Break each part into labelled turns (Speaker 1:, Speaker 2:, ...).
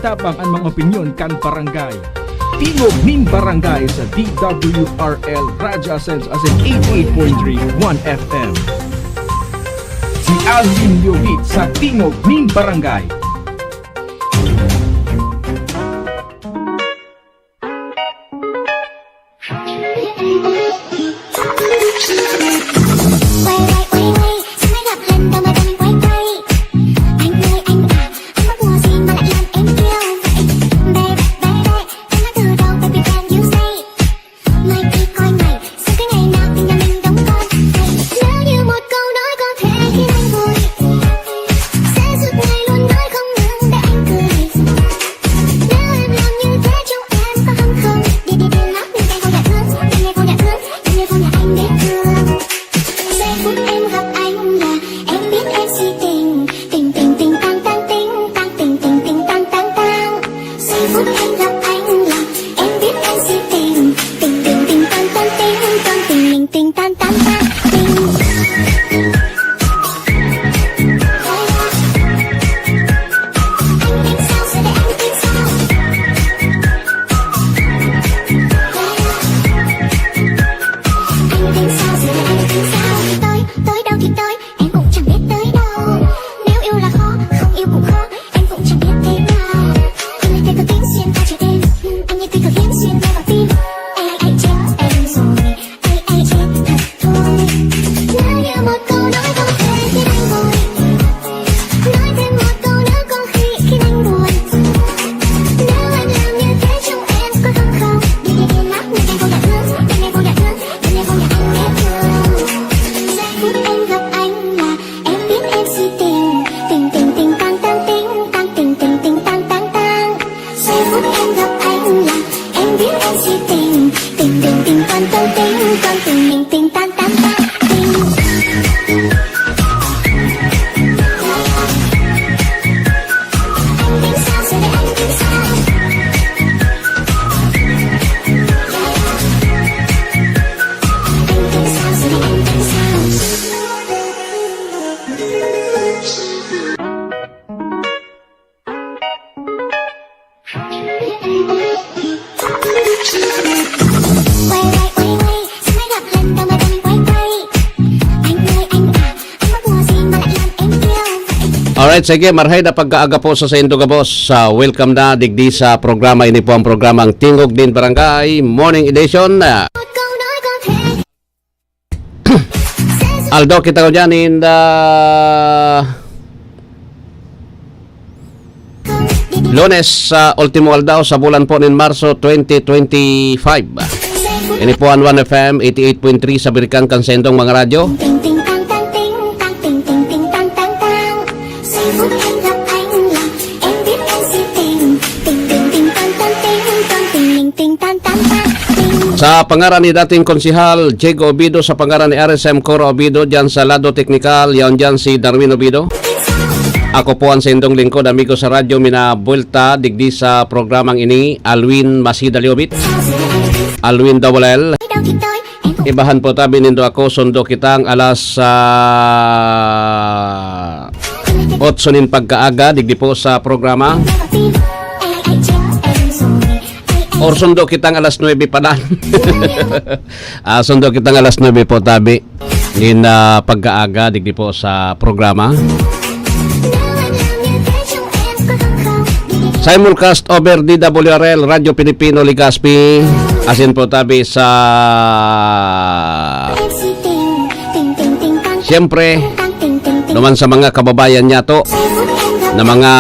Speaker 1: tabang ang mga opinyon kan barangay. Tingog ning barangay sa DWRL Radyo Ascens as in 88.3 1 FM. Si Alvin Liobit sa Tingog ning barangay.
Speaker 2: Alright, sige, marhay na pagkaaga po sa Sendo Gabos. Welcome na digdi sa programa. Ini po ang programang Tingog din Barangay Morning Edition. Aldo, kita ko dyan in the Lunes, ultimo aldaw sa bulan po ng Marso 2025. Ini po ang 1 FM 88.3 sa Birikan Kansendong mga radyo. Sa pangaran ni dating konsihal Diego Obido, sa pangaran ni RSM Coro Obido, dyan sa Lado Teknikal, yan dyan si Darwin Obido. Ako po ang sendong lingkod, amigo sa radyo, minabuelta digdi sa programang ini, Alwin Masida Liobit, Alwin Double L. Ibahan po tabi nindo ako, sundo kitang alas 8 nin pagkaaga, digdi po sa programa. Or sundo kitang alas 9 pa na. Sundo kitang alas 9 po tabi in pagkaaga digdi po sa programa. Simulcast over DWRL Radio Pilipino Legazpi, asin po tabi sa siyempre naman sa mga kababayan niya to na mga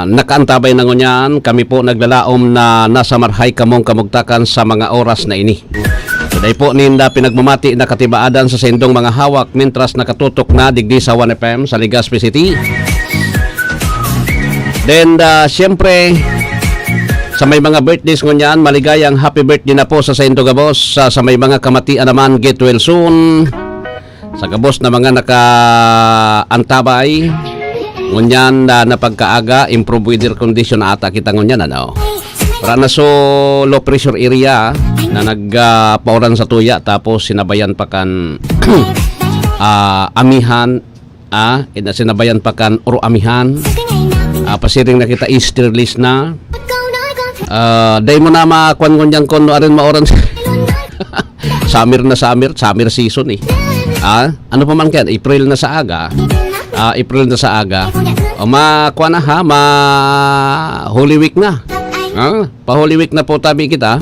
Speaker 2: nakaantabay na ngunyan, kami po naglalaom na nasa marhay kamong kamugtakan sa mga oras na ini. Today po ninda pinagmamati na katibaadan sa sendong mga hawak mintras nakatutok na digdi sa 1 FM sa Legazpi City. Then siyempre sa may mga birthdays ngunyan, maligayang happy birthday na po sa Sendo Gabos. Sa may mga kamatian naman, get well soon. Sa Gabos na mga nakaantabay ngunyan na pagkaaga, improve weather condition ata kita ngunyan, ano? Para na so low pressure area na nagpauran sa tuya, tapos sinabayan pa kan amihan, sinabayan pa kan uro amihan, Pasiring na kita Easter list na. Day mo na makuan ngunyan kon arin maoran. Summer season eh. Ano pa man kaya? April na sa aga. O makuan na ha, Holy Week na. Pa Holy Week na po tabi kita.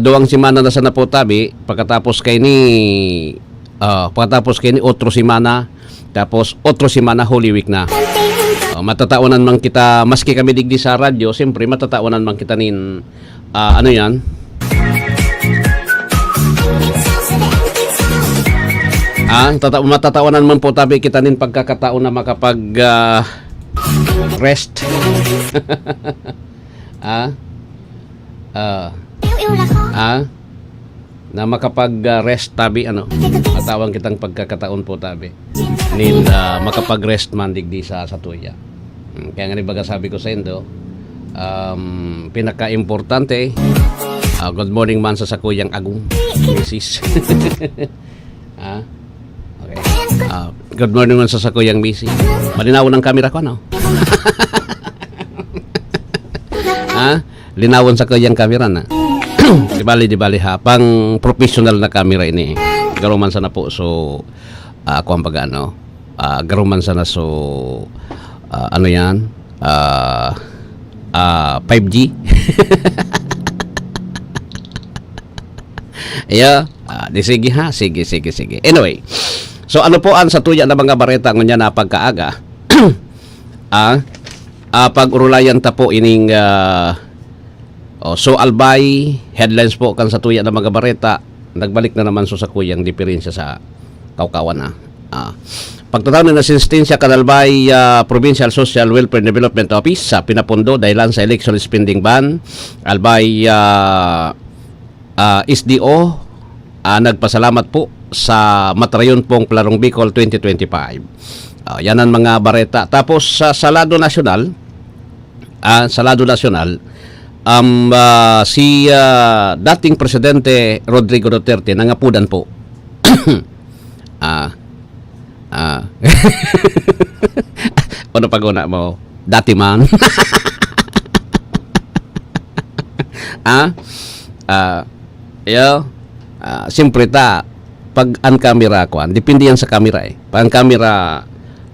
Speaker 2: Duwang semana na sana po tabi pagkatapos kay ni otro semana, tapos otro semana Holy Week na. Matatawanan man kita, maski kami digdi sa radyo, siyempre matatawanan man kita nin ano yan, matatawanan man po tabi kita nin pagkakataon na makapag rest. Na makapag-rest tabi matawang kitang pagkakataon po tabi nin makapag-rest man digdi sa tuya. Kaya nga baga sabi ko sa indo, pinaka-importante, good morning man sa sakuyang agong misis. Okay. Good morning man sa sakuyang misis. Malinaw ng camera ko, no? Linawon sa kuyang camera na. Di bali ha, pang professional na camera ini. Garuman sana po, so ako ang pag-ano, garuman sana, so ano yan, 5G. Di sige ha, sige. Anyway, so ano po ang sa tuya na mga bareta ngunya na pagkaaga. Pag-urulayan ta po ining so albay headlines po kan sa tuya na mga bareta, nagbalik na naman so sa kuyang diferensya sa Kaukawan na. Pagtataw na nasistensya kan albay Provincial Social Welfare Development Office sa pinapundo dahilan sa election spending ban, albay SDO nagpasalamat po sa Matrayon pong Plarong Bicol 2025. Yan ang mga bareta. Tapos sa Salado Nacional, si dating Presidente Rodrigo Duterte nangapudan po. Ano pag-una mo? Dati man. Siyempre pag ang camera ko, depende yan sa camera eh. Pag ang camera,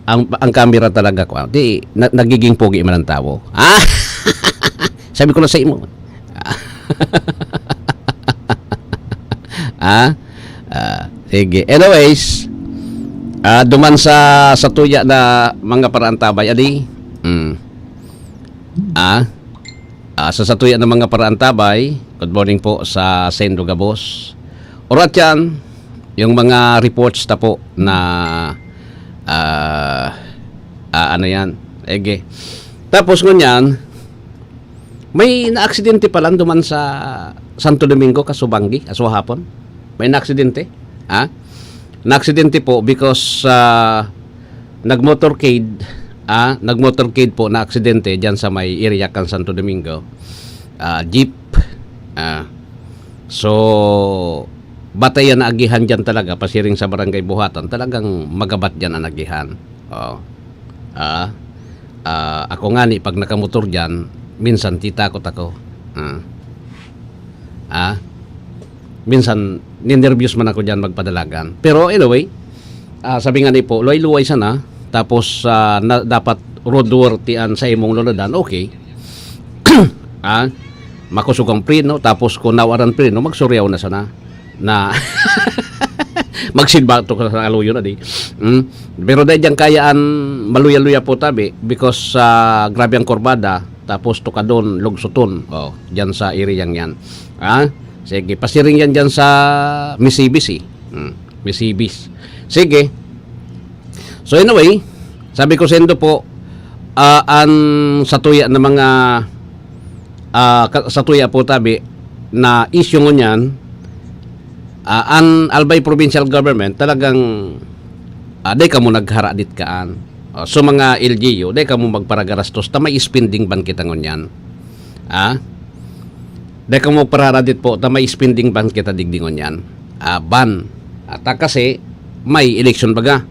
Speaker 2: ang camera talaga ko, di nagiging pogi man ang tao. Sabi ko na sa imo. Sige. Anyways, duman sa tuya na mga paraantabay adi. Sa tuya na mga paraantabay, good morning po sa Sendo Gabos. Orat yan, yung mga reports ta po na ano yan. Ege. Tapos ngunyan, may na-aksidente pa lang duman sa Santo Domingo, Kasubanggi, hapon. May na-aksidente. Na-aksidente po because nag-motorcade po na aksidente dyan sa may area kan Santo Domingo. Jeep. So, batayan na agihan dyan talaga, pasiring sa Barangay Buhatan. Talagang magabat dyan ang agihan. Ako nga ni, pag nakamotor dyan, minsan titakot ako. Minsan ninervyos man ako diyan magpadalagan. Pero anyway, sabi nga ni po, luway-luway sana, tapos dapat roadworthy sa imong lolodan, okay. Makusugang preno, tapos kung nawaran preno, magsuryaw na sana na magsidba to sa aluyo na di. Pero dahil dyan kayaan maluya-luya po tabi because grabe ang kurbada, tapos tukadon, lugsuton, dyan sa area yan. Sige, pasiring yan dyan sa Misibis Misibis. Sige. So anyway, sabi ko sendo po, ang satuya na mga satuya po tabi na issue ngunyan, ang Albay Provincial Government talagang day ka mo nagharadit kaan. So mga LGU, day ka mo magparagarastos ta may spending ban kita ngunyan. Day ka mo pararadit po ta may spending ban kita digdi ngunyan. Ban. Kasi may election baga.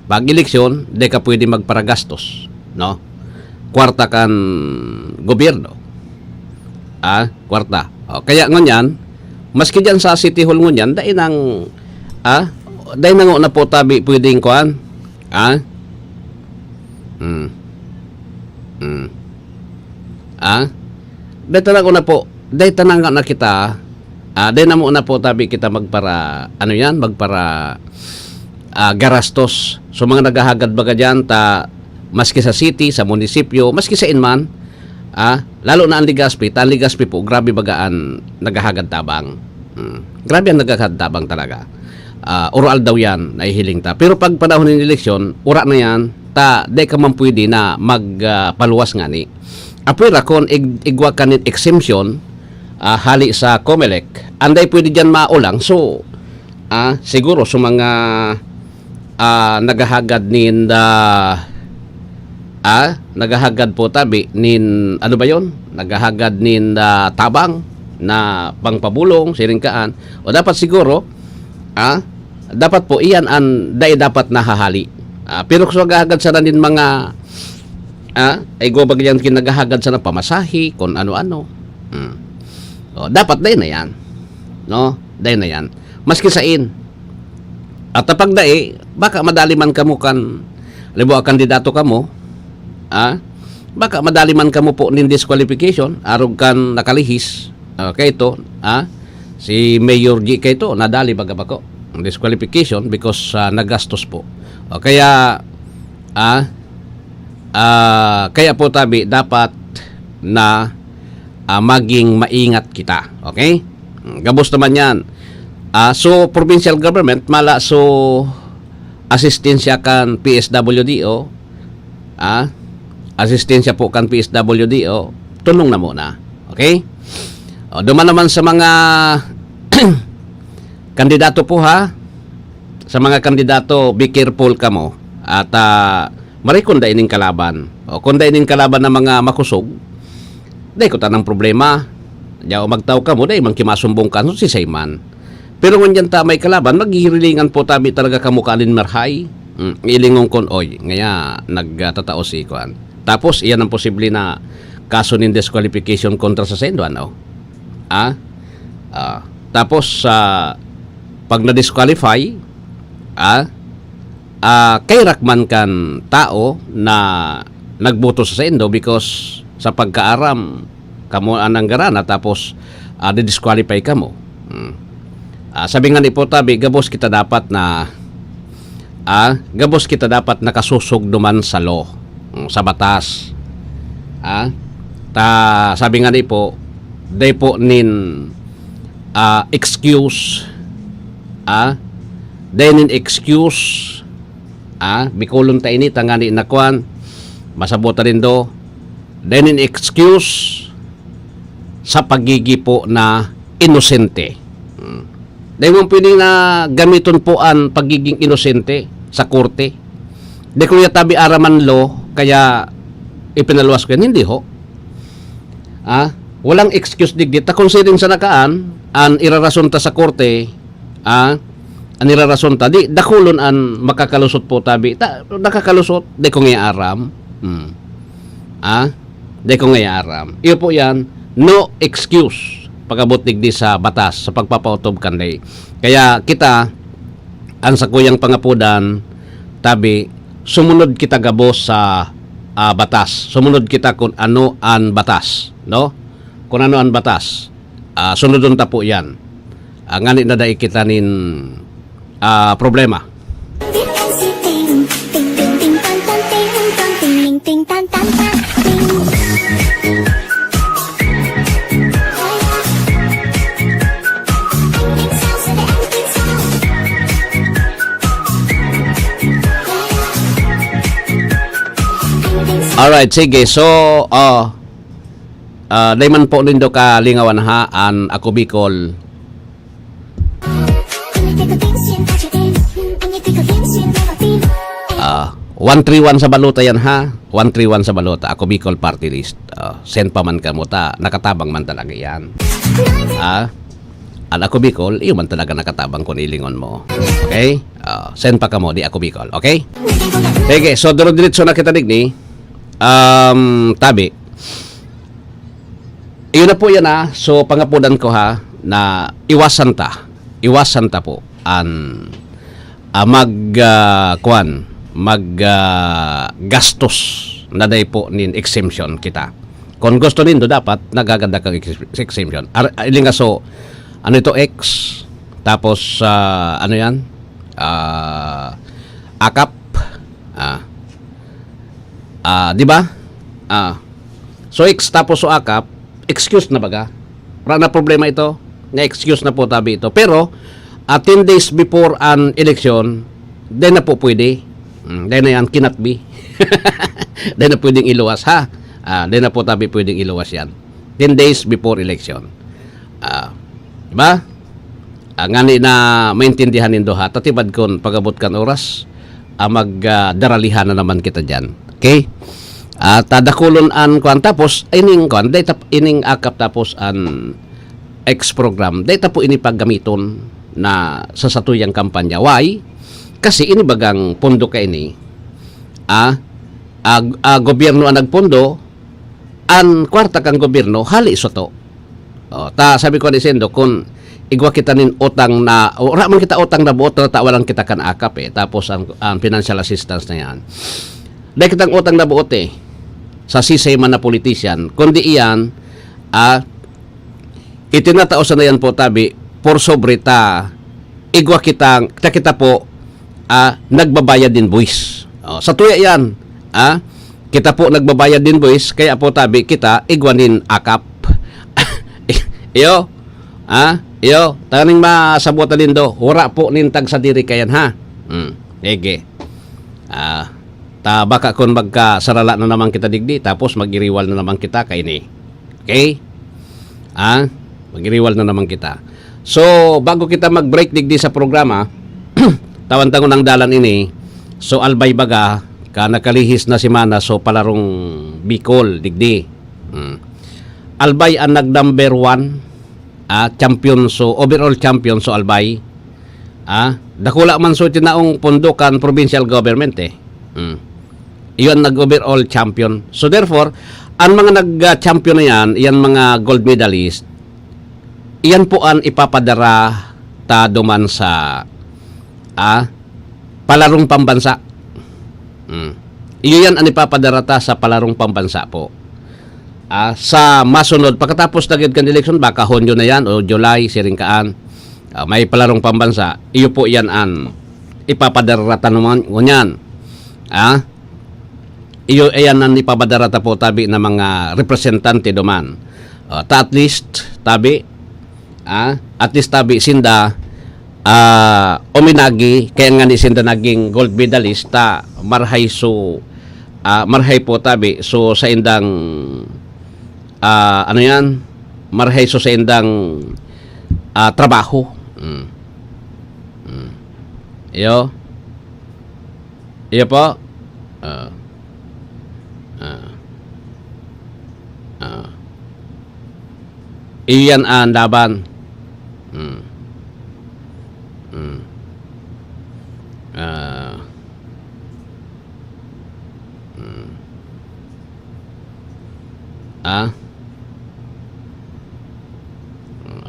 Speaker 2: Pag election, day ka pwede magparagastos, no? kwarta kan gobyerno. Kwarta. Kaya ngunyan, maski dyan sa City Hall ngunyan, dahil na po tabi pwedeng kuan. Dahil tanang na po, dahil tanang na kita, dahil na muna po tabi kita magpara, garastos. So mga naghahagad baga dyan, maski sa city, sa munisipyo, maski sa inman, lalo na ang Ligaspi, po, grabe bagaan naghahagad tabang. Grabe ang naghahagad tabang talaga. Oral daw yan, nahihiling ta. Pero pag panahon ng eleksyon, ura na yan, di ka man pwede na magpaluwas nga ni. Apwera kung igwa ka ni exemption, hali sa COMELEC, anday pwede dyan maulang. So, siguro sa mga naghahagad naghahagad po tabi nin ano ba yon? Naghahagad nin tabang na pangpabulong siringkaan. O dapat siguro dapat po iyan ang dapat nahahali. Pero kung naghahagad sa nin mga ay gobag yan kinagahagad sa pamasahi kung ano-ano. O, dapat dahil na yan. No? Dahil na yan. Maski sain. At tapag dahi, baka madali man kamo kan libo kandidato kamo, baka madali man kamo po nin disqualification, arog kan nakalihis. Kay ito, si Mayor G kay ito, nadali baga bako disqualification because nagastos po. Kaya kaya po tabi dapat na maging maingat kita. Okay? Gabos naman yan. So, provincial government, mala so asistensya kan PSWDO, asistensya po kan PSWDO, tulong na muna. Okay? Duman naman sa mga kandidato po ha. Sa mga kandidato, be careful ka mo. At marikon da ining kalaban. O kung da ining kalaban ng mga makusog, day ko tanang problema. Diyaw magtaw ka mo, day mangkimasumbong ka si Sayman. Pero kung dyan may kalaban, maghihirilingan po tabi talaga kamukalin marhay. Ilingong kon, oy, ngaya nagtatao si Kuan. Tapos, iyan ang posible na kaso ng disqualification kontra sa sendo, ano? Tapos, pag na-disqualify, kay rakman kan tao na nagboto sa sendo because sa pagkaaram kamo anang garana tapos di-disqualify kamo. Sabi nga ni po tabi, gabos kita dapat nakasusog duman sa law, sa batas. Sabi nga ni po, day po nin excuse, day nin excuse, bikulon ta ini tangani nakuan, masabota rin do, day nin excuse sa pagigi po na inosente. Dahil mo pwede na gamiton po ang pagiging inosente sa korte. Dahil kung yatabi araman law, kaya ipinaluwas ko yan, hindi ho. Walang excuse digit. Considering sa nakaan, ang irarason ta sa korte, ang irarason ta, di dakulon ang makakalusot po tabi. Nakakalusot, di ko ngayon aram. Di ko ngayon aram. Iyo po yan, no excuse pagabot digdi sa batas sa pagpapautob kanday. Kaya kita ang sa kuyang pangapudan tabi sumunod kita gabos sa batas. Sumunod kita kung ano ang batas, no? Kung ano ang batas. Sunodon ta po 'yan. Ngani na dai kita nin problema. Alright, sige. So, dayman po lindo ka lingawan ha, an ako Bicol. Ah, 131 sa balota yan ha. 131 sa balota. Ako Bicol party list. Send pa man ka mo ta. Nakatabang man talaga yan. An ako Bicol, iyo man talaga nakatabang kung ilingon mo. Okay? Send pa ka mo, di ako Bicol. Okay? Sige, so duro-diretso na kita digni. Tabi. Iyon na po yan So pangapudan ko na iwasan ta po ang gastos na day po nin exemption kita. Kung gusto nindo dapat nagaganda kang exemption. Ilinga ano ito X tapos ano yan? AKAP. Di ba? So X tapos AKAP, excuse na baga. Wala na problema ito. Na excuse na po tabi ito. Pero 10 days before an election, then na po pwede. Then na yan, cannot be. Then na pwedeng iluwas then na po tabi pwedeng iluwas yan. 10 days before election. Diba? Ngani na maintindihan nindo tatibad kon pagabot kan oras, magdaralihan na naman kita dyan. Okay? Tadakulon an kuan tapos ining kuan ining AKAP tapos an X program data po ini paggamiton na sa satuyang kampanya. Why? Kasi ini bagang pondo ka ini gobyerno ang nagpondo an kwarta kang gobyerno hali soto. Sabi ko ni Sendo kung igwa kita nin utang na ora man kita utang na buot ta walang kita kan AKAP tapos ang financial assistance na yan. Dahil kitang utang na buot sa sisay man na politician kundi iyan itinataos na yan po tabi por sobre igwa kita po nagbabayad din buwis. Sa tuya yan kita po nagbabayad din buwis kaya po tabi kita igwanin AKAP. Iyo taning masabutan lindo wala po nintag sa diri kayan ege baka kung magkasarala na naman kita digdi tapos magiriwal na naman kita kay ni. Okay? Magiriwal na naman kita. So, bago kita mag-break digdi sa programa, tawan-tangon ang dalan ini. So, albay baga, nakalihis na si Mana, so palarong Bicol digdi. Albay ang nag-number 1, champion, so overall champion, so albay. Dakula man so tinaong pondokan provincial government iyon nag-overall champion. So therefore, ang mga nag-champion na yan mga gold medalist, iyan po ang ipapadara duman sa palarong pambansa. Iyon ang ipapadara sa palarong pambansa po. Sa masunod, pagkatapos nagid kan election, baka Hunyo na yan o July, siringkaan, may palarong pambansa, iyo po yan ang ipapadara naman ngunyan. Iyo ayan ang ipabadarata po tabi na mga representante duman. At least tabi sinda uminagi kaya nga ni sinda naging gold medalist marhay po tabi so sa indang ano yan marhay so sa indang trabaho. Iyo po iyan ang laban.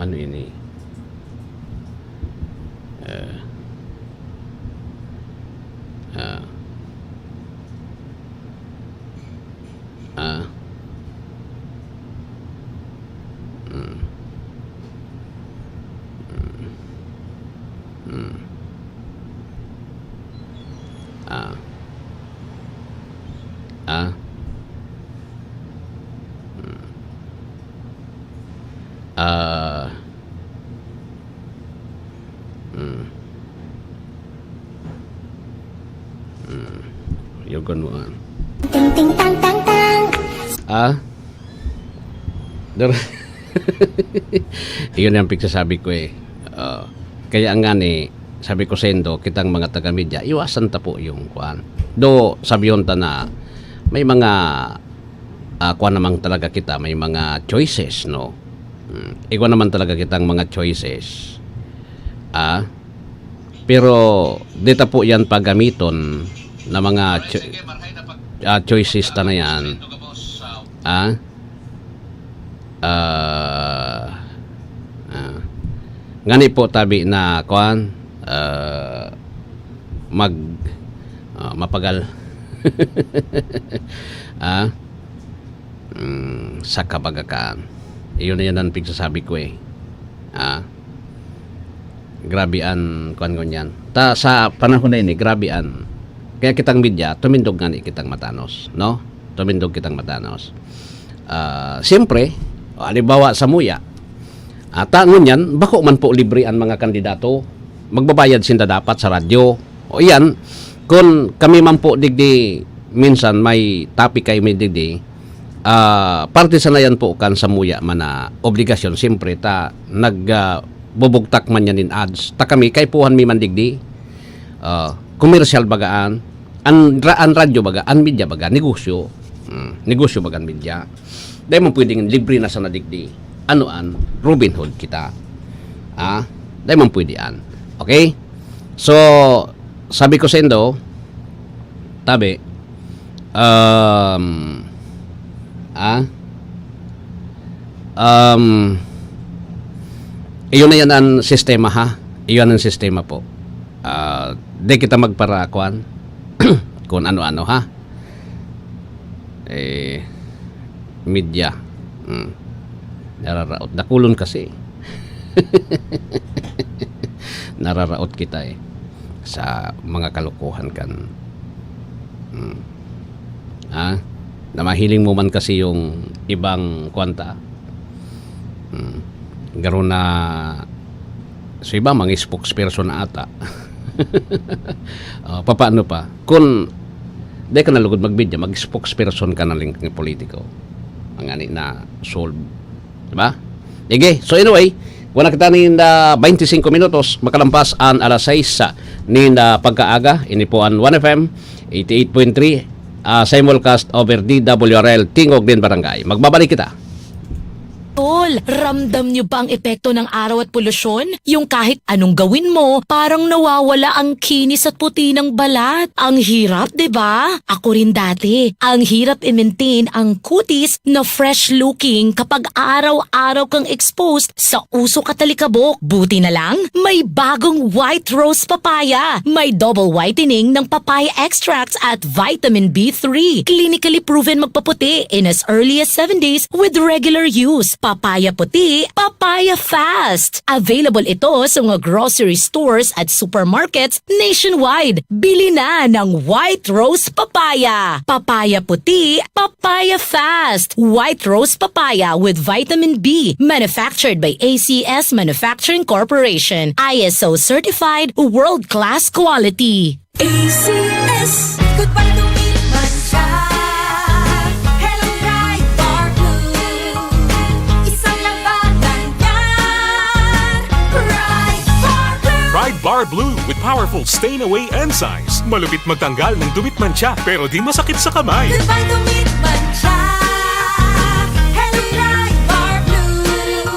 Speaker 2: Ano ini? Yogon mo
Speaker 3: Ting ting tang tang tang.
Speaker 2: Iyon yung pagsasabi ko kaya nga ni sabi ko sendo kitang mga taga-media iwasan ta po yung kuan do sabiyon ta na may mga kuan namang talaga kita may mga choices no ikaw naman talaga kitang mga choices pero dito po yan paggamiton na mga choices ta na yan. Ngani po tabi na kuan mapagal sa kabagakan. Iyon na yan ang pigsasabi ko eh. Grabe an kuan ganyan. Ta sa panahon na ini grabe an. Kaya kitang media tumindog ngani kitang matanos, no? Tumindog kitang matanos. Siyempre, halimbawa sa muya. Tangon yan, bako man po libre ang mga kandidato. Magbabayad sinda dapat sa radyo. O yan, kung kami man po digdi, minsan may topic kay may digdi, parte sa na yan po kan sa muya man na obligasyon. Siyempre, nagbubugtak man yan in ads. Ta kami, kay puhan mi man digdi, commercial bagaan, an radyo baga, an media baga, negosyo. Negosyo baga media. Dahil mo pwedeng libre na sa nadigdi. Anoan, Robin Hood kita. Dahil mo pwede an. Okay? So, sabi ko sa indo, tabi, iyon na yan ang sistema ha. Iyon ang sistema po. Di kita magparakuan kung ano-ano ha. Media. Nararaot. Nakulon kasi. Nararaot kita eh. Sa mga kalokohan kan. Na mahiling mo man kasi yung ibang kwanta. Garo na so iba mga spokesperson na ata. Paano pa? Kung di ka nalugod mag-video, mag-spokesperson ka na lang ng politiko. Ang ani na solve. Diba? Sige. So anyway, wala kita ni 25 minutos makalampas ang alas 6 ni pagkaaga. Ini po ang 1FM 88.3 simulcast over DWRL Tingog din Barangay. Magbabalik kita.
Speaker 4: Tol, ramdam niyo ba ang epekto ng araw at polusyon? Yung kahit anong gawin mo, parang nawawala ang kinis at puti ng balat. Ang hirap, 'di ba? Ako rin dati. Ang hirap i-maintain ang kutis na fresh looking kapag araw-araw kang exposed sa usok at talikabok. Buti na lang, may bagong White Rose Papaya. May double whitening ng papaya extracts at vitamin B3. Clinically proven magpaputi in as early as 7 days with regular use. Papaya puti, papaya fast. Available ito sa mga grocery stores at supermarkets nationwide. Bili na ng White Rose Papaya. Papaya puti, papaya fast. White Rose Papaya with vitamin B. Manufactured by ACS Manufacturing Corporation. ISO certified, world-class quality.
Speaker 5: ACS, goodbye to me, mancha. Hello, Bright Bar Blue. Isang labanan yan. Bright Bar Blue.
Speaker 6: Pride Bar Blue with powerful stain-away enzymes. Malupit magtanggal ng dumit mancha pero di masakit sa kamay.
Speaker 5: Goodbye to me, mancha. Hello, Bright Bar Blue.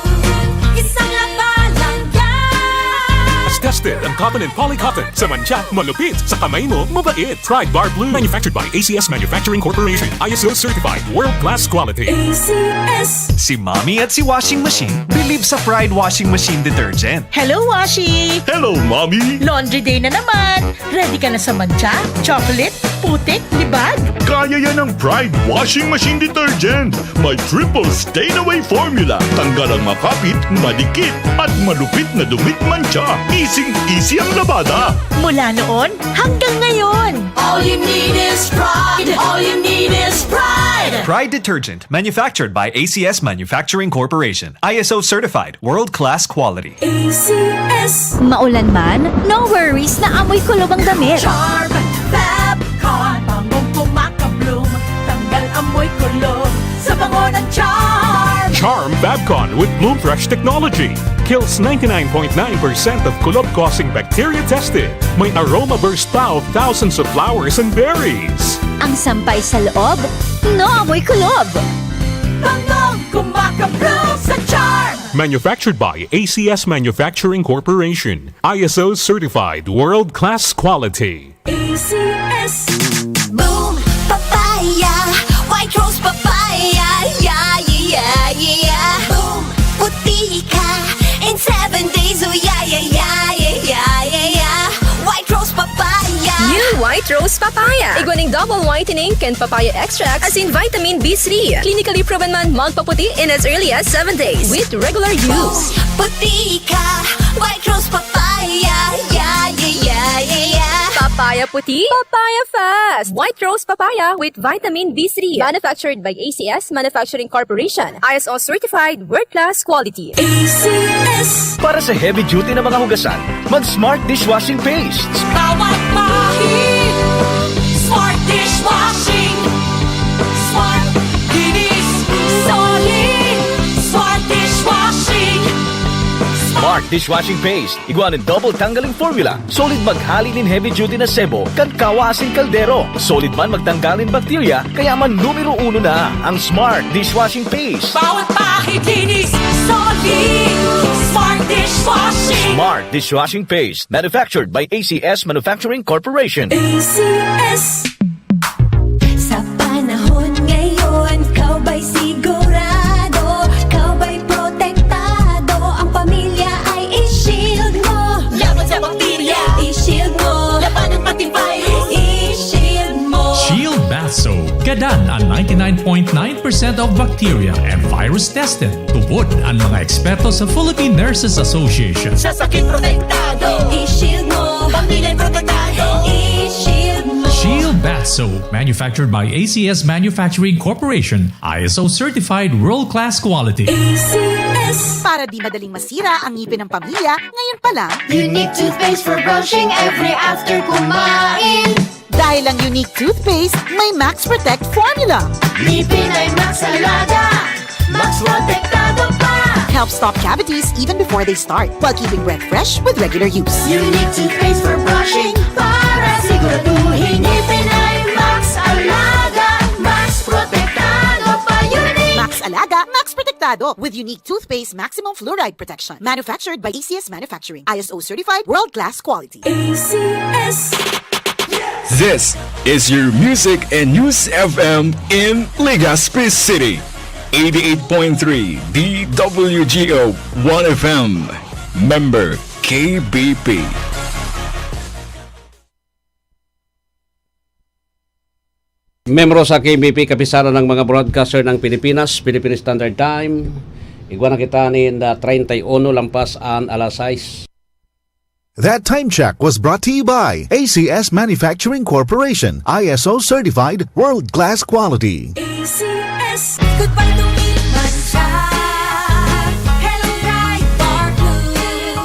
Speaker 5: Isang labanan yan.
Speaker 6: As tested ang cotton and polycotton. Sa mancha, malupit. Sa kamay mo, mabait. Pride Bar Blue. Manufactured by ACS Manufacturing Corporation. ISO certified. World-class quality.
Speaker 5: ACS.
Speaker 7: Si Mommy at si Washing Machine believe sa Pride Washing Machine Detergent.
Speaker 8: Hello, Washi!
Speaker 6: Hello, Mommy!
Speaker 8: Laundry day na naman! Ready ka na sa mancha, chocolate, putik, libag?
Speaker 9: Kaya yan ang Pride Washing Machine Detergent. May triple stain-away formula. Tanggal ang makapit, madikit, at malupit na dumit mancha. Easy ang labada.
Speaker 8: Mula noon hanggang ngayon!
Speaker 5: All you need is pride. All you need is pride.
Speaker 7: Pride Detergent, manufactured by ACS Manufacturing Corporation. ISO certified, world-class quality.
Speaker 5: ACS.
Speaker 3: Maulan man, no worries na amoy kulob ang damit.
Speaker 5: Charm, Fabcon, bangong kumakabloom, tanggal amoy kulog sa bango ng Charm.
Speaker 6: Charm Babcon with Bloom Fresh technology. Kills 99.9% of kulob-causing bacteria tested. May aroma burst pa of thousands of flowers and berries.
Speaker 3: Ang sampay sa loob, no amoy kulob.
Speaker 5: Bangong kumakabloom sa Charm.
Speaker 6: Manufactured by ACS Manufacturing Corporation. ISO certified, world-class quality.
Speaker 5: ACS. Boom, papaya.
Speaker 3: White Rose Papaya. Iguaning double whitening and papaya extracts as in vitamin B3. Clinically proven man magpaputi in as early as 7 days with regular use.
Speaker 5: Puti ka, White Rose Papaya. Yeah, yeah, yeah, yeah, yeah.
Speaker 3: Papaya puti, papaya fast. White Rose Papaya with vitamin B3. Manufactured by ACS Manufacturing Corporation. ISO certified world-class quality.
Speaker 5: ACS.
Speaker 1: Para sa heavy duty na mga hugasan, mag-Smart Dishwashing Paste.
Speaker 5: Bawat mahig. Smart dishwashing. Smart kinis. Solid. Smart dishwashing.
Speaker 1: Smart Dishwashing Paste. Iguanin double tanggaling formula. Solid maghalin in heavy duty na sebo, kan kawasin kaldero. Solid man magtanggalin bakterya, kaya man numero 1 na ang Smart Dishwashing Paste.
Speaker 5: Bawat mahig kinis. Solid. Smart dishwashing.
Speaker 1: Smart Dishwashing Paste. Manufactured by ACS Manufacturing Corporation.
Speaker 5: ACS. Sa panahon ngayon, kau ba'y sigurado? Kau ba'y protektado? Ang pamilya ay i-shield mo. Laban sa bakterya, i-shield mo. Laban ng pati virus, i-shield mo.
Speaker 10: Shield Bath Soap. Gadan ang 99.9% of bacteria and virus tested. Tubod ang mga eksperto sa Philippine Nurses Association.
Speaker 5: Sa sakit protektado, i-shield mo. Pamilya'y protektado, i-shield mo.
Speaker 10: Shield Bath Soap, manufactured by ACS Manufacturing Corporation, ISO certified world-class quality.
Speaker 5: ACS.
Speaker 8: Para di madaling masira ang ngipin ng pamilya, ngayon pa lang,
Speaker 5: Unique toothpaste for brushing every after kumain.
Speaker 8: dahil ang unique toothpaste, may Max Protect formula.
Speaker 5: Ngipin ay Max Alaga. Max protektado pa.
Speaker 8: Helps stop cavities even before they start, while keeping breath fresh with regular use.
Speaker 5: Unique toothpaste for brushing para siguraduhin ngipin ay Max Alaga. Max protektado pa. Unique.
Speaker 8: Max Alaga, Max Protectado with unique toothpaste maximum fluoride protection. Manufactured by ACS Manufacturing. ISO certified world-class quality.
Speaker 5: ACS.
Speaker 9: This is your Music and News FM in Legazpi City. 88.3 DWGO 1FM. Member KBP.
Speaker 2: Membro sa KBP, kapisaran ng mga broadcaster ng Pilipinas, Philippine Standard Time. Iguana kita ni 31 lampas an alas 6.
Speaker 11: That time check was brought to you by ACS Manufacturing Corporation, ISO certified world-class quality.
Speaker 5: ACS. Goodbye to me, Mancha. Hello, Bright Bar Blue.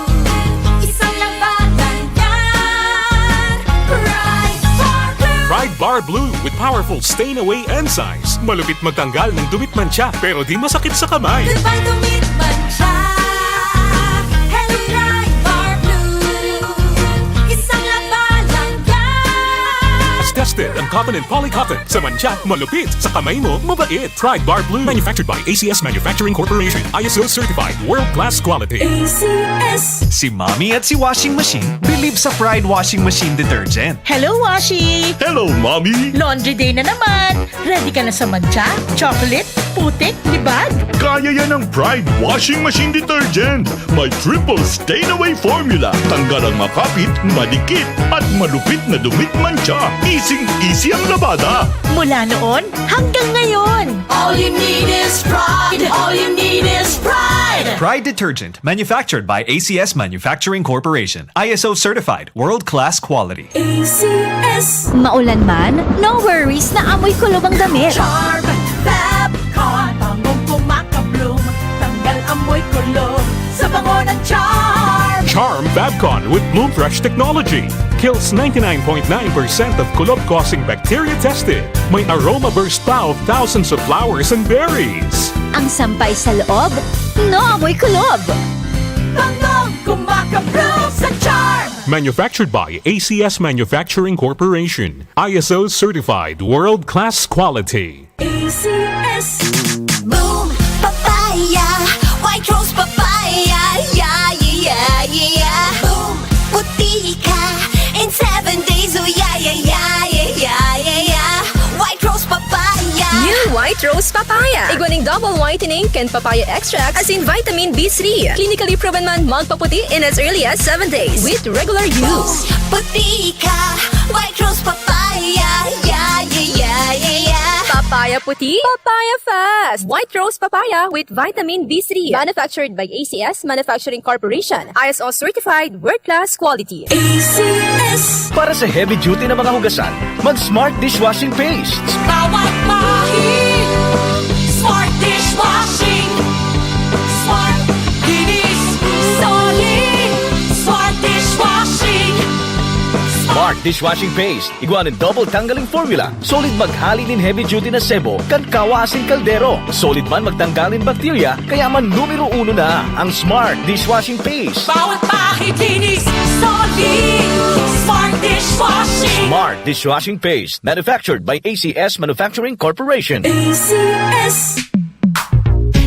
Speaker 5: Isang labanan yan. Bright Bar Blue.
Speaker 6: Pride Bar Blue with powerful stain-away enzymes. Malupit magtanggal ng dumit mancha pero di masakit sa kamay.
Speaker 5: Goodbye to me, Mancha. Hello, Bright Bar Blue. Isang labanan yan.
Speaker 6: As tested ang cotton and polycotton. Sa mancha, malupit. Sa kamay mo, mabait. Pride Bar Blue. Manufactured by ACS Manufacturing Corporation. ISO certified world-class quality.
Speaker 5: ACS.
Speaker 7: Si Mommy at si Washing Machine believe sa Pride Washing Machine Detergent.
Speaker 8: Hello, Washi!
Speaker 9: Hello, Mommy!
Speaker 8: Laundry day na naman. Ready ka na sa mancha, chocolate, putik, libag?
Speaker 9: Kaya yan ang Pride Washing Machine Detergent. May triple stain-away formula. Tanggal ang makapit, madikit, at malupit na dumit mancha. Easy ang labada.
Speaker 8: Mula noon hanggang ngayon.
Speaker 5: All you need is pride. All you need is pride.
Speaker 7: Pride Detergent, manufactured by ACS Manufacturing Corporation. ISO certified world-class quality.
Speaker 5: ACS.
Speaker 3: Maulan man, no worries na amoy kulob ang damit.
Speaker 5: Charm, Fabcon, bangong kumakabloom. Tanggal amoy kulob sa bango ng Charm.
Speaker 6: Charm Fabcon with Bloom Fresh technology. Kills 99.9% of kulob-causing bacteria tested. May aroma burst pa of thousands of flowers and berries.
Speaker 3: Ang sampay sa loob, no amoy kulob.
Speaker 5: Bangong kumakabloom sa Charm.
Speaker 6: Manufactured by ACS Manufacturing Corporation. ISO certified world-class quality.
Speaker 5: ACS. Boom, papaya, White Rose Papaya. Yeah, yeah, yeah. Boom, puti ka in 7 days. Oh yeah, yeah, yeah, yeah, yeah, yeah. White Rose Papaya.
Speaker 3: New White Rose Papaya. papaya. Iguaning double whitening can papaya extract as in vitamin B3. Clinically proven man magpaputi in as early as 7 days with regular use.
Speaker 5: Puti ka, White Rose Papaya. Yeah, yeah, yeah, yeah, yeah.
Speaker 3: Papaya puti, papaya fast. White Rose Papaya with vitamin B3. Manufactured by ACS Manufacturing Corporation. ISO certified world-class quality.
Speaker 5: ACS.
Speaker 1: Para sa heavy duty na mga hugasan, mag-Smart Dishwashing Paste.
Speaker 5: Bawat mahig. Smart dishwashing. Smart kinis. Solid. Smart dishwashing.
Speaker 1: Smart Dishwashing Paste. Iguanin double tanggaling formula. Solid maghalin in heavy duty na sebo, kan kawasin kaldero. Solid man magtanggalin bakterya, kaya man numero 1 na ang Smart Dishwashing Paste.
Speaker 5: Bawat mahig kinis. Solid. Smart dishwashing.
Speaker 1: Smart Dishwashing Paste. Manufactured by ACS Manufacturing Corporation.
Speaker 5: ACS.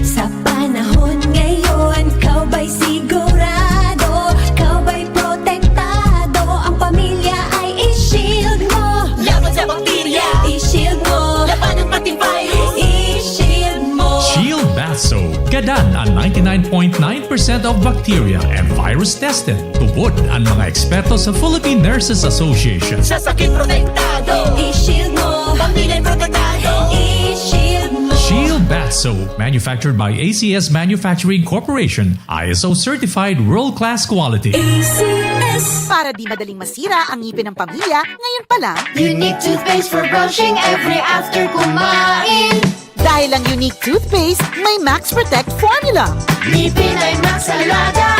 Speaker 5: Sa panahon ngayon, kau ba'y sigurado? Kau ba'y protektado? Ang pamilya ay i-shield mo. Laban sa bakterya, i-shield mo. Laban ng pati virus, i-shield mo.
Speaker 10: Shield Bath Soap. Gadan ang 99.9% of bacteria and virus tested. Tubod ang mga eksperto sa Philippine Nurses Association.
Speaker 5: Sa sakit protektado, i-shield mo. Pamilya protektado, i-shield mo.
Speaker 10: Shield Bath Soap, manufactured by ACS Manufacturing Corporation, ISO certified world-class quality.
Speaker 5: ACS.
Speaker 8: Para di madaling masira ang ngipin ng pamilya, ngayon pa lang,
Speaker 5: Unique toothpaste for brushing every after kumain.
Speaker 8: dahil ang unique toothpaste, may Max Protect formula.
Speaker 5: Ngipin ay Max Alaga.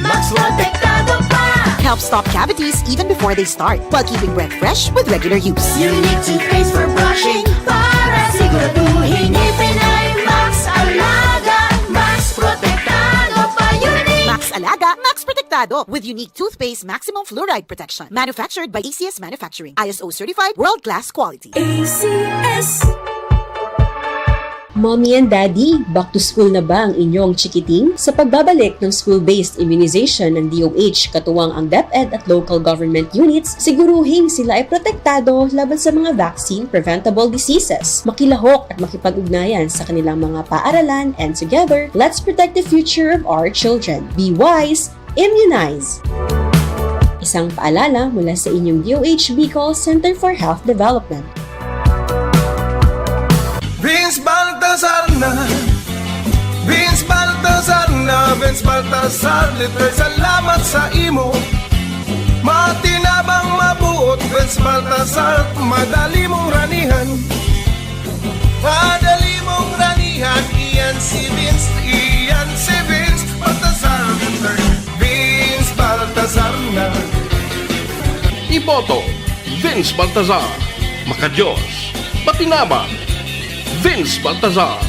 Speaker 5: Max protektado pa.
Speaker 8: Helps stop cavities even before they start, while keeping breath fresh with regular use.
Speaker 5: Unique toothpaste for brushing para siguraduhin ngipin ay Max Alaga. Max protektado pa. Unique.
Speaker 8: Max Alaga, Max Protectado with unique toothpaste maximum fluoride protection. Manufactured by ACS Manufacturing. ISO certified world-class quality.
Speaker 5: ACS.
Speaker 12: Mommy and Daddy, back to school na ba ang inyong chikiting? Sa pagbabalik ng school-based immunization ng DOH katuwang ang DepEd at local government units, siguruhing sila ay protektado laban sa mga vaccine-preventable diseases. Makilahok at makipag-ugnayan sa kanilang mga paaralan, and together, let's protect the future of our children. Be wise, immunize! Isang paalala mula sa inyong DOH Bicol Center for Health Development.
Speaker 13: Vince Baltazar na, Vince Baltazar na, Vince Baltazar, literal salamat sa imo. Matinabang mabuot, Vince Baltazar, madali mong ranihan. Madali mong ranihan, iyan si Vince Baltazar, literal, Vince Baltazar na.
Speaker 9: Iboto, Vince Baltazar. Makadiyos, patinabang, Vince Baltazar.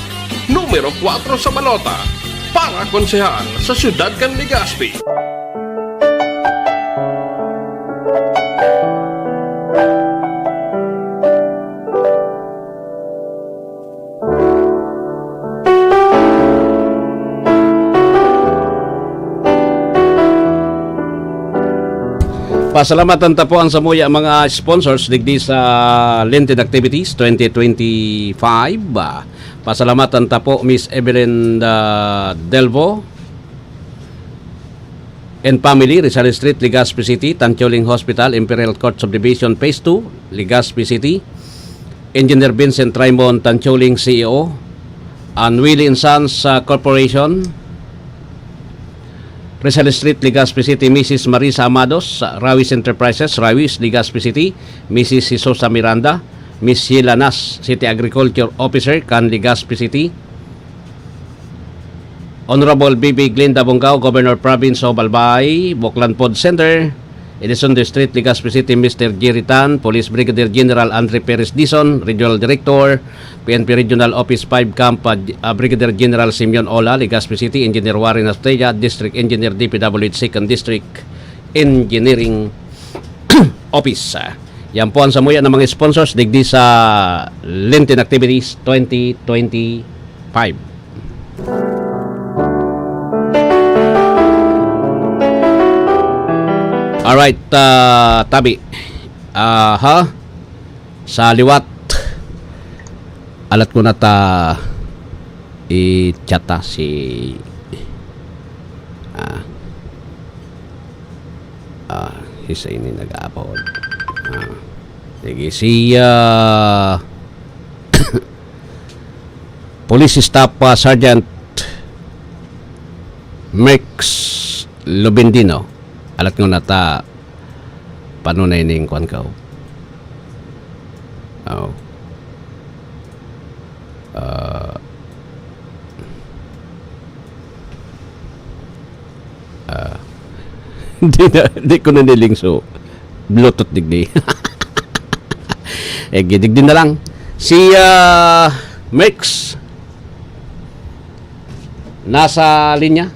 Speaker 9: Numero 4 sa balota para konsehal sa Siyudad Legazpi.
Speaker 2: Pasalamatan tapuan sa muya mga sponsors digdi sa Lenten Activities 2025. Pasalamatan tapo Miss Evelyn Delvo and family, Rizal Street, Legazpi City, Tancholing Hospital, Imperial Court Subdivision Phase 2, Legazpi City. Engineer Vincent Raymond, Tancholing CEO, and Willie & Sons Corporation, Rizal Street, Legazpi City, Mrs. Marisa Amados, Rawis Enterprises, Rawis, Legazpi City, Mrs. Sisosa Miranda, Miss Sheila Nas, City Agriculture Officer, Can Legazpi City, Honorable B.B. Glinda Bongao, Governor Province of Albay, Buklanpod Center, Edison District, Legazpi City, Mr. Jerry Tan, Police Brigadier General Andre Perez Dizon, Regional Director, PNP Regional Office 5 Camp, Brigadier General Simeon Ola, Legazpi City, Engineer Warren Astella, District Engineer DPWH 2nd District Engineering Office. Yan po ang samuyan ng mga sponsors digdi sa Lenten Activities 2025. Alright, tabi. Sa liwat, alat ko na ta i-chata si isa ini nag-upload. Sige, si Police Staff Sergeant Max Lubendino. Alat nga nata panunay ning kwan ka. Di ko na niling so Bluetooth digdi. Gidigdi na lang si Max nasa linya.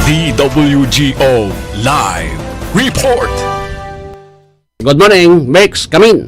Speaker 9: DWGO Live Report.
Speaker 2: Good morning, Max, come in.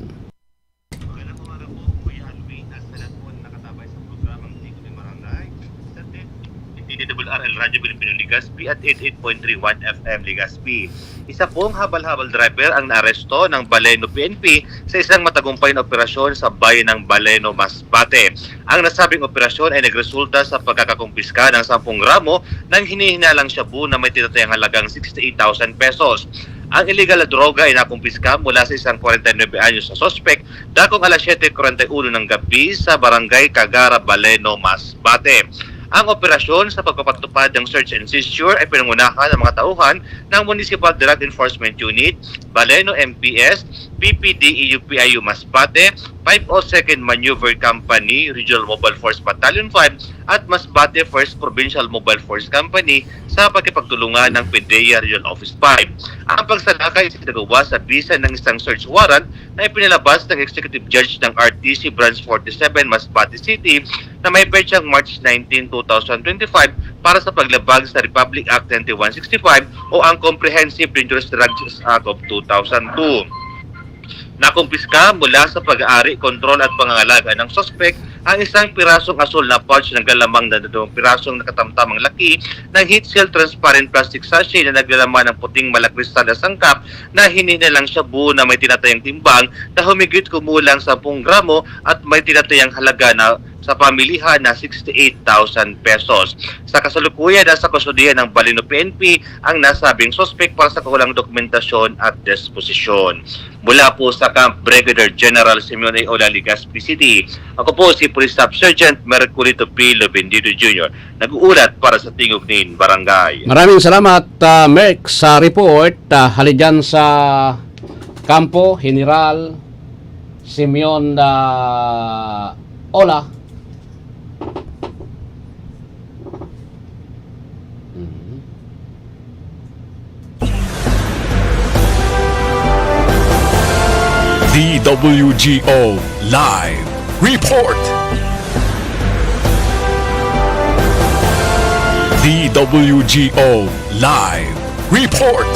Speaker 14: DWRL Radyo Pilipino Legazpi at 88.31 FM Legazpi. Isa pong habal-habal driver ang naaresto ng Baleno PNP sa isang matagumpay na operasyon sa bayan ng Baleno, Masbate. Ang nasabing operasyon ay nagresulta sa pagkakakumpiska ng 10 gramo ng hinihinalang shabu na may tinatayang halagang 68,000 pesos. Ang illegal na droga ay nakumpiska mula sa isang 49 anyos na sospek dakong alas 7:41 ng gabi sa barangay Cagara, Baleno, Masbate. Ang operasyon sa pagpapatupad ng search and seizure ay pinangunahan ng mga tauhan ng Municipal Drug Enforcement Unit, Baleno MPS, PPD-EUPIU Masbate, 502nd Maneuver Company, Regional Mobile Force Battalion 5 at Masbate 1st Provincial Mobile Force Company sa pagkipagtulungan ng PDEA Regional Office 5. Ang pagsalakay ay sinagawa sa bisa ng isang search warrant na ipinalabas ng Executive Judge ng RTC Branch 47 Masbate City na may petsang March 19, 2025 para sa paglabag sa Republic Act 9165 o ang Comprehensive Dangerous Drugs Act of 2002. Nakumpiska mula sa pag-aari, kontrol at pangangalaga ng suspect ang isang pirasong asul na pouch ng galamang na 2 pirasong nakatamtamang laki ng heat seal transparent plastic sachet na naglalaman ng puting malakristal na sangkap na hinihinalang shabu na may tinatayang timbang na humigit kumulang 10 gramo at may tinatayang halaga na sa pamilihan na 68,000 pesos. Sa kasalukuyan, nasa kustudiyan ng Baleno PNP ang nasabing suspect para sa kakulang dokumentasyon at disposisyon. Mula po sa Camp Brigadier General Simeon A. Ola, Legazpi City, ako po si Police Staff Sergeant Merculito P. Lubendino Jr. nag-uulat para sa Tingog-nin Barangay.
Speaker 2: Maraming salamat, Max, sa report. Halidyan sa Kampo General Simeon Ola.
Speaker 9: DWGO Live Report. DWGO Live Report.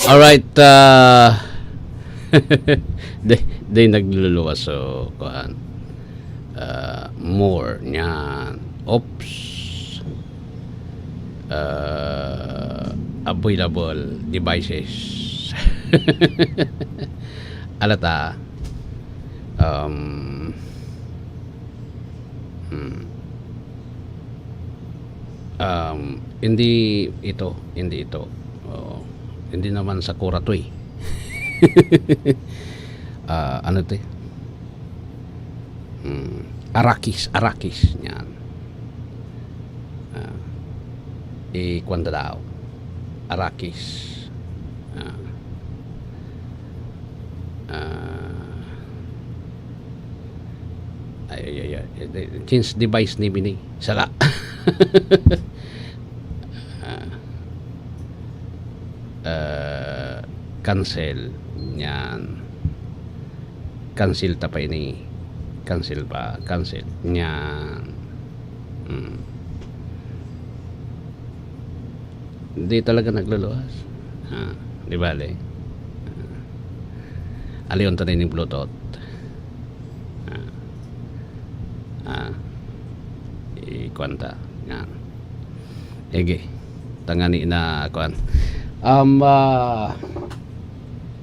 Speaker 9: Alright,
Speaker 2: Di nagluluwas. So, kuan. More. Yan. Oops. Available devices. Alata. Hindi ito. Oh, hindi naman Sakura to eh. Ano to eh? Arakis. Yan. Kwanda daw. Arakis. Change device ni bini. Sala. Cancel. Yan. Cancel tapay ni. Cancel ba? Cancel. Yan. Hindi talaga nagluluwas. Di bale. Aliyon to na yung Bluetooth. Ikwanta. Yan. Ege. Tangani na kuan.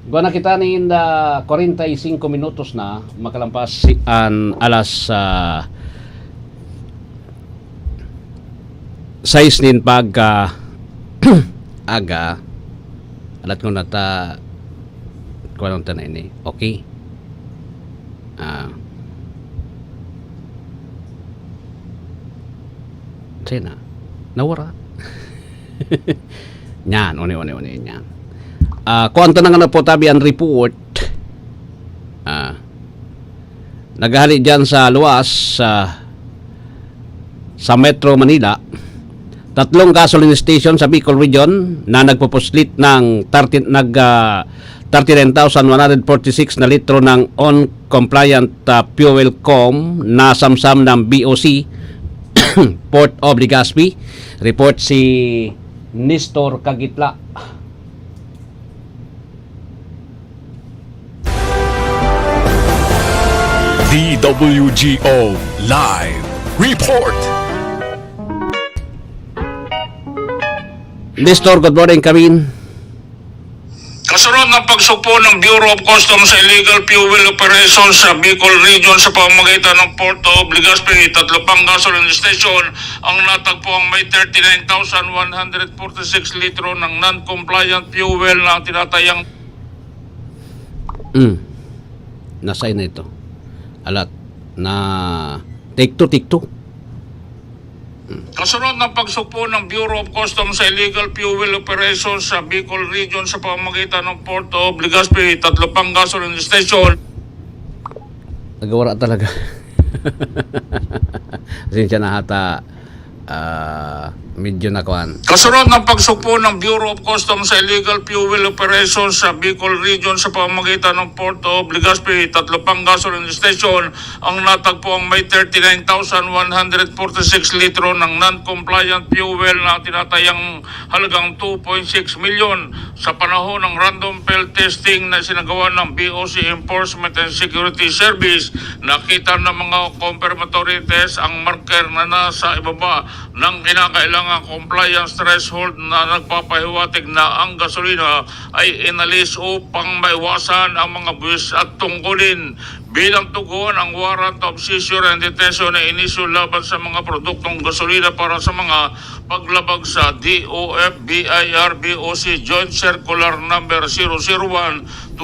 Speaker 2: Gua na kita ni 45 minutos na makalampas alas 6 nin pagka aga alat ko nata kuan ta na ini. Okay. Sena nawara. Nyan, one yan. Kung na nga na po tabi ang report, naghali dyan sa luwas sa Metro Manila, 3 gasoline station sa Bicol Region na nagpupuslit ng 39,146 na litro ng on-compliant fuel com na samsam ng BOC Port of Legazpi. Report si Nestor Kagitla.
Speaker 9: DWGO Live Report.
Speaker 2: Nestor, good morning, Kevin.
Speaker 15: Kasunod ng pagsugpo ng Bureau of Customs sa illegal fuel operations sa Bicol Region sa pamamagitan ng Port of Legazpi, 3 pang gasoline station ang natagpuang may 39,146 litro ng non-compliant fuel na tinatayang
Speaker 2: Nasay na ito. Alat na take two.
Speaker 15: Kasunod ng pagsugpo ng Bureau of Customs sa illegal fuel operations sa Bicol Region sa pamamagitan ng Port of Legazpi, 3 pang gasoline station.
Speaker 2: Nagawara talaga. Sinsya na hata medyo nakuan.
Speaker 15: Kasunod ng pagsugpo ng Bureau of Customs sa illegal fuel operations sa Bicol Region sa pamamagitan ng Port of Legazpi, 3 pang gasoline station ang natagpuang may 39,146 litro ng non-compliant fuel na tinatayang halagang 2.6 million. Sa panahon ng random field testing na sinagawa ng BOC Enforcement and Security Service, nakita ng mga confirmatory test ang marker na nasa ibaba ng kinakailangang compliance threshold na nagpapahiwatig na ang gasolina ay inalis upang maiwasan ang mga buwis at tungkulin. Bilang tugon ang warrant of seizure and detention na inisyu laban sa mga produktong gasolina para sa mga paglabag sa DOF BIR BOC Joint Circular Number 001-2021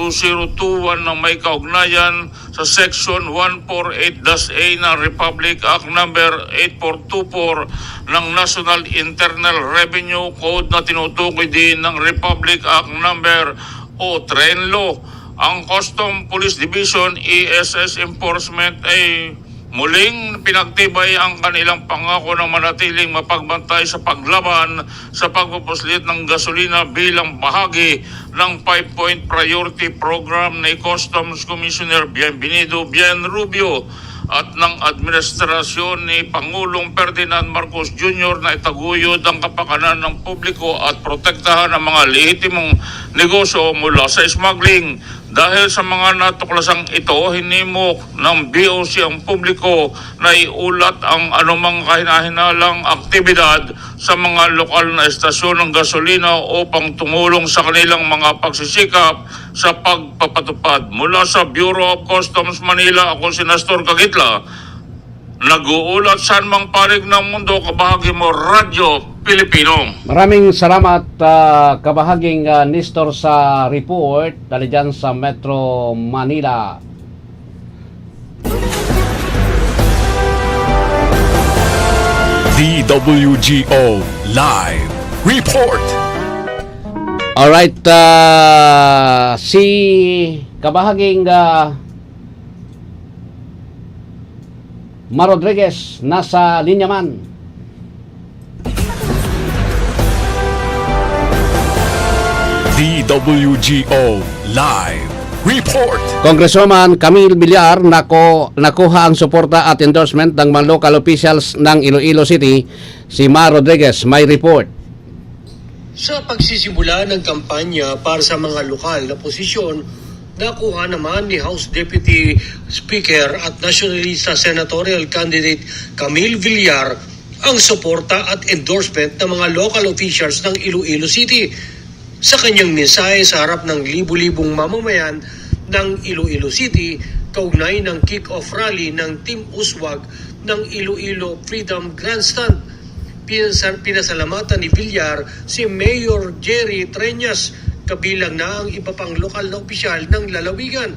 Speaker 15: na may kaugnayan sa Section 148-A ng Republic Act Number 8424 ng National Internal Revenue Code na tinutukoy din ng Republic Act Number o Train Law. Ang Custom Police Division ESS Enforcement ay muling pinagtibay ang kanilang pangako ng manatiling mapagbantay sa paglaban sa pagpupuslit ng gasolina bilang bahagi ng 5-point priority program ni Customs Commissioner Bienvenido Bienrubio at ng administrasyon ni Pangulong Ferdinand Marcos Jr. na itaguyod ang kapakanan ng publiko at protektahan ang mga lehitimong negosyo mula sa smuggling. Dahil sa mga natuklasang ito, hinimok ng BOC ang publiko na iulat ang anumang kahinahinalang aktibidad sa mga lokal na estasyon ng gasolina upang tumulong sa kanilang mga pagsisikap sa pagpapatupad. Mula sa Bureau of Customs Manila, ako si Nestor Cagitla, nag-uulat saan mang panig ng mundo, kabahagi mo Radyo Pilipino.
Speaker 2: Maraming salamat kabahaging Nestor sa report dali dyan sa Metro Manila.
Speaker 9: DWGO Live Report.
Speaker 2: Alright, si kabahaging Mar Rodriguez nasa linya man.
Speaker 9: DWGO Live Report.
Speaker 2: Congresswoman Camille Villar nakuha ang suporta at endorsement ng mga local officials ng Iloilo City. Si Mar Rodriguez may report.
Speaker 16: Sa pagsisimula ng kampanya para sa mga lokal na posisyon, nakuha naman ni House Deputy Speaker at Nationalista Senatorial Candidate Camille Villar ang suporta at endorsement ng mga local officials ng Iloilo City. Sa kanyang mensahe sa harap ng libu-libong mamamayan ng Iloilo City, kaugnay ng kick-off rally ng Team Uswag ng Iloilo Freedom Grandstand, pinasalamatan ni Villar si Mayor Jerry Treñas, kabilang na ang iba pang lokal na opisyal ng lalawigan.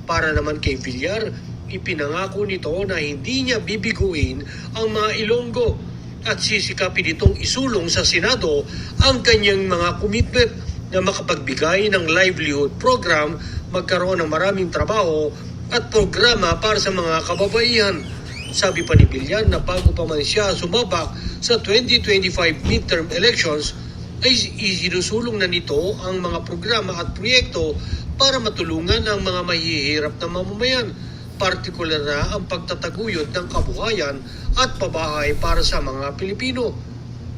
Speaker 16: Para naman kay Villar, ipinangako nito na hindi niya bibiguin ang mga Ilonggo at sisikapin itong isulong sa Senado ang kanyang mga commitment na makapagbigay ng livelihood program, magkaroon ng maraming trabaho at programa para sa mga kababaihan. Sabi pa ni Villar na bago pa man siya sumabak sa 2025 midterm elections, ay isinusulong na nito ang mga programa at proyekto para matulungan ang mga mahihirap na mamamayan, partikular na ang pagtataguyod ng kabuhayan at pabahay para sa mga Pilipino.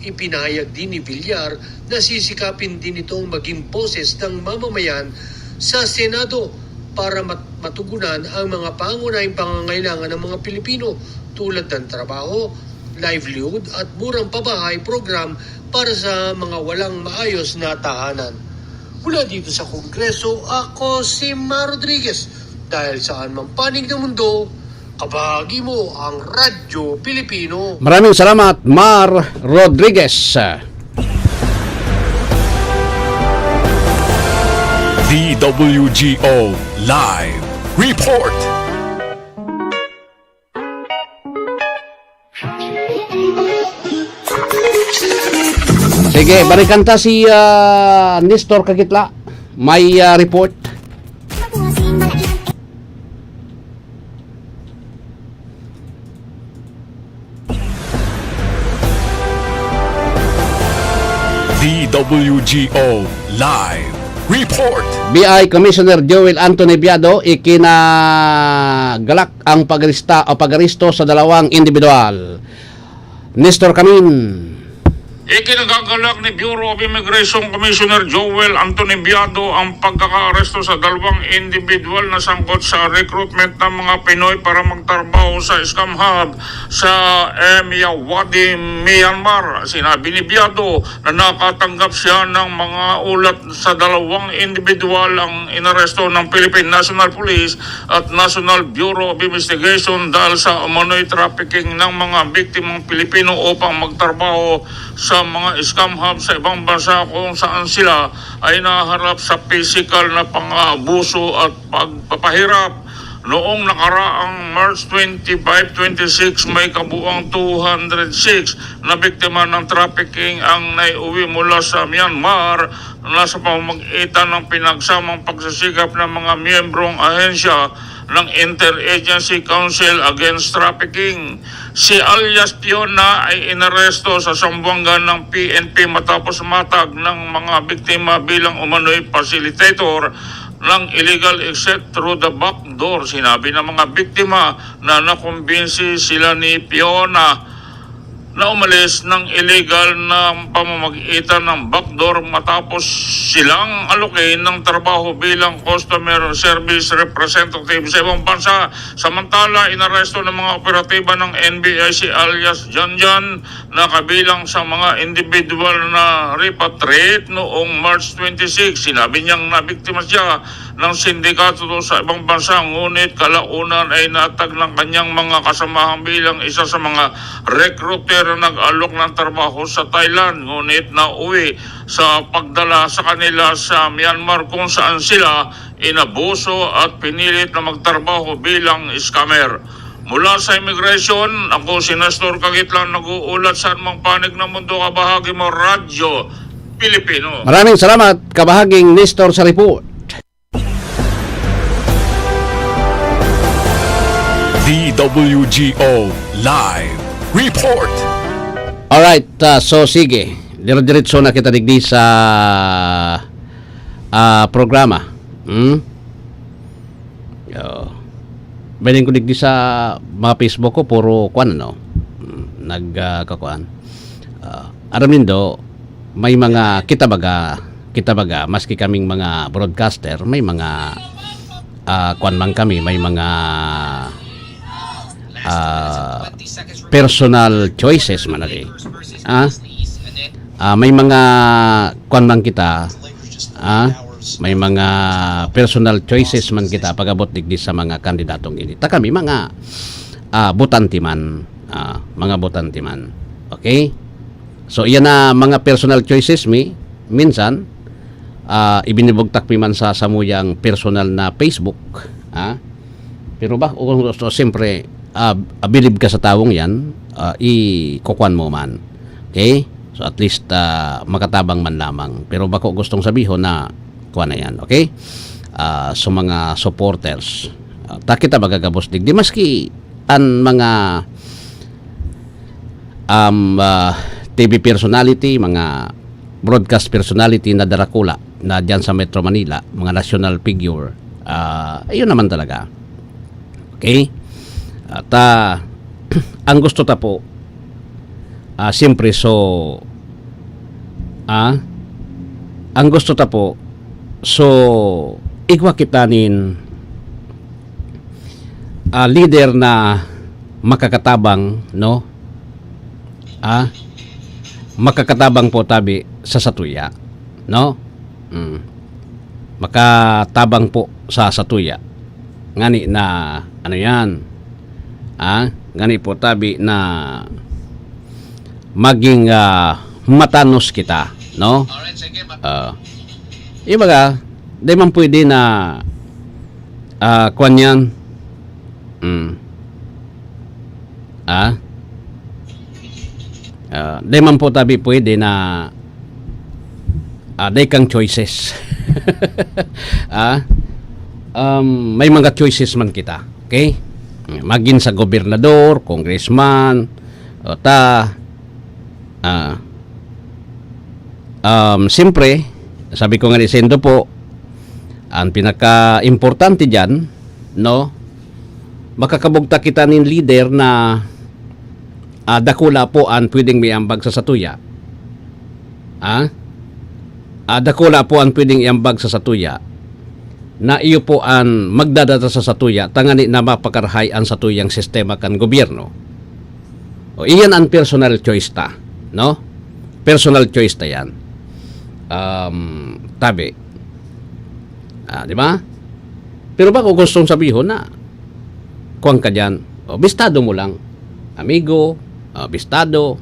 Speaker 16: Ipinahayag din ni Villar na sisikapin din itong maging boses ng mamamayan sa Senado para matugunan ang mga pangunahing pangangailangan ng mga Pilipino tulad ng trabaho, livelihood at murang pabahay program para sa mga walang maayos na tahanan. Mula dito sa Kongreso, ako si Mar Rodriguez. Dahil saan mang panig ng mundo, kabahagi mo ang Radyo Pilipino.
Speaker 2: Maraming salamat, Mar Rodriguez.
Speaker 9: DWGO Live Report.
Speaker 2: Sige, balikan ta si Nestor Cagitla. May report.
Speaker 9: DWGO Live Report.
Speaker 2: BI Commissioner Joel Anthony Biado ikinagalak ang pag-aristo sa dalawang individual. Nestor Camin.
Speaker 15: Ikinagagalak ni Bureau of Immigration Commissioner Joel Anthony Biado ang pagkakaaresto sa dalawang individual na sangkot sa recruitment ng mga Pinoy para magtrabaho sa Scam Hub sa Myawaddy, Myanmar. Sinabi ni Biado na nakatanggap siya ng mga ulat sa dalawang individual ang inaresto ng Philippine National Police at National Bureau of Investigation dahil sa umano'y trafficking ng mga biktimang Pilipino upang magtrabaho sa mga scam hub sa ibang bansa kung saan sila ay naharap sa physical na pang-abuso at pagpapahirap. Noong nakaraang March 25-26 may kabuang 206 na biktima ng trafficking ang naiuwi mula sa Myanmar na sa pamamagitan ng pinagsamang pagsisikap ng mga miyembrong ahensya ng Interagency Council Against Trafficking. Si alias Piona ay inaresto sa Zamboanga ng PNP matapos matag ng mga biktima bilang umano'y facilitator ng illegal exit through the back door. Sinabi ng mga biktima na nakumbinsi sila ni Piona na umalis ng illegal na pamamagitan ng backdoor matapos silang alukin ng trabaho bilang customer service representative sa ibang bansa. Samantala, inaresto ng mga operatiba ng NBI si alias Janjan na kabilang sa mga individual na repatriate noong March 26. Sinabi niyang nabiktima siya ng sindikato sa ibang bansa, ngunit kalaunan ay natag ng kanyang mga kasamahan bilang isa sa mga recruiter na nag-alok ng trabaho sa Thailand, ngunit nauwi sa pagdala sa kanila sa Myanmar kung saan sila inabuso at pinilit na magtrabaho bilang scammer. Mula sa immigration, ako si Nestor Kagitlan, nag-uulat sa anumang panig ng mundo, kabahagi mo Radyo Pilipino.
Speaker 2: Maraming salamat, kabahaging Nestor sa report.
Speaker 9: DWGO Live Report.
Speaker 2: Alright, so sige. Diretso na kita digdi sa programa. Baling ko digdi sa mga Facebook ko, puro kwan, ano? Nagkakuan. Aram nindo, may mga kita baga, maski kaming mga broadcaster, may mga kwan man kami, may mga personal choices man lagi. May mga kwan man kita, may mga personal choices man kita pagabot digdi sa mga kandidatong ini. Ta kami mga butanti man, mga butanti man. Okay? So iyan na mga personal choices minsan ibinibugtak mi man sa samuyang personal na Facebook, pero ba o siyempre abilib ka sa tawong yan, ikukuan mo man. Okay? So at least makatabang man lamang. Pero bako gustong sabihin na kuan na yan. Okay? So mga supporters, takita magagabos digdi maski ang mga TV personality, mga broadcast personality na darakula na dyan sa Metro Manila, mga national figure, ayun naman talaga. Okay? At ang gusto ta po, siyempre ang gusto ta po, igwa kitanin leader na makakatabang, no? Makakatabang po tabi sa satuya, no? Makatabang po sa satuya. Ngani na ano yan? Ngani po tabi na maging matanos kita, no? Ibaga, di man pwede na kwan yan. Di man po tabi pwede na day kang choices. May mga choices man kita. Okay? Maging sa gobernador, congressman, siyempre, sabi ko nga ni Sendo po, ang pinaka-importante dyan, no, makakabugta kita ng leader na dakula po ang pwedeng may ambag sa satuya. Dakula po ang pwedeng iambag sa satuya na iyo po ang magdadata sa satuya tangani na mapakarhay ang satuyang sistema kan gobyerno. O iyan ang personal choice ta, no? Personal choice ta yan. Tabi. Di ba? Pero ba kung gustong sabihin na kuwang ka dyan, bistado mo lang, amigo, bistado,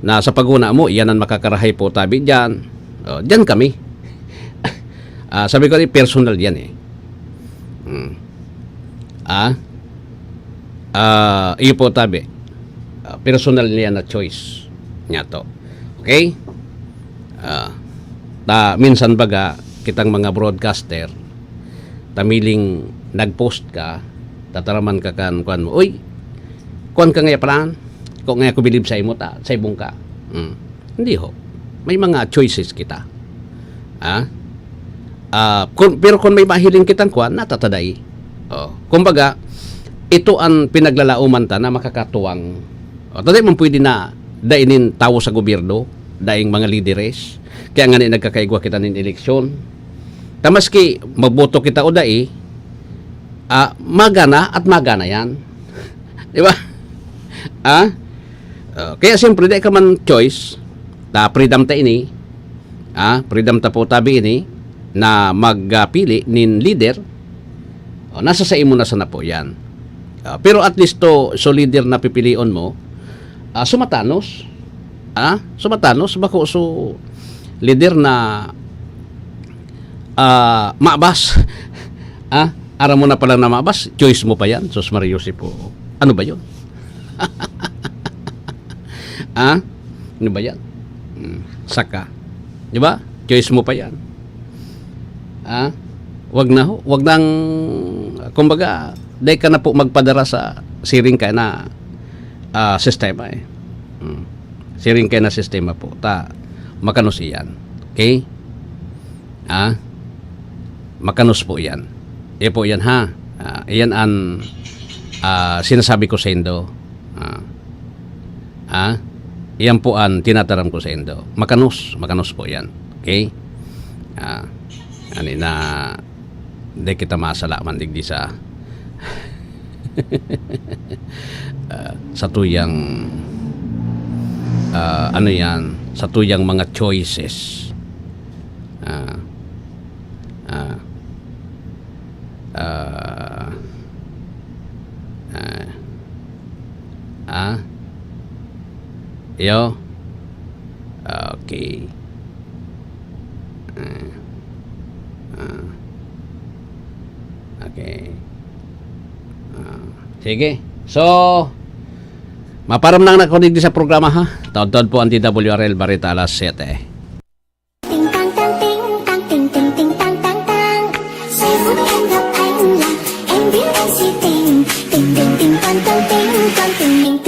Speaker 2: na sa paguna mo, iyan ang makakarahay po tabi dyan. Dyan kami. Sabi ko, personal yan eh. Iyo po tabi. Personal niya na choice niya to. Okay? Minsan baga, kitang mga broadcaster, tamiling nag-post ka, tataraman ka kan kuan mo, uy, kuan ka nga palaan, kung nga kubilib sa imo ta, sa ibong ka. Hindi ho. May mga choices kita. Pero kung may mahiling kitang kuan, natataday. Kumbaga, ito ang pinaglalauman ta na makakatuwang. Taday man pwede na dainin tawo sa gobyerno, daing mga lideres. Kaya nga nagkakaigwa kita nin eleksyon. Tamaski magboto kita o dai, magana at magana yan. Di ba? Kaya siyempre dai ka man choice, freedom ta ini, freedom ta po tabi ini, na magpili nin leader, nasa sa imo na sana po yan. Pero at least so leader na pipilion mo, sumatanos. Sumatanos, bako so leader na maabas. Ara mo na palang na maabas, choice mo pa yan. Sus Mario po. Ano ba yun? Ano ba yan? Saka. Di ba? Choice mo pa yan. Wag nang kumbaga, dahil ka na po magpadara sa siring ka na sistema eh. Siring ka na sistema po. Makanos iyan. Okay? Makanos po yan. Po yan ha. Iyan ang sinasabi ko sa Indo. Iyan po ang tinataram ko sa Indo. Makanos po yan. Okay? Na di kita masalaman digdi sa sa tuyang ano yan, sa tuyang mga choices. Yo. Okay. Okay. Sige. So, maparam lang na kunig sa programa ha. Taon-taon po ang DWRL Barita alas 7.
Speaker 5: Ting tang tang ting tang ting ting ting tang tang tang. Say phút em gặp anh là em biết anh si tình. Tình tình tình tang tang ting tang tình tình.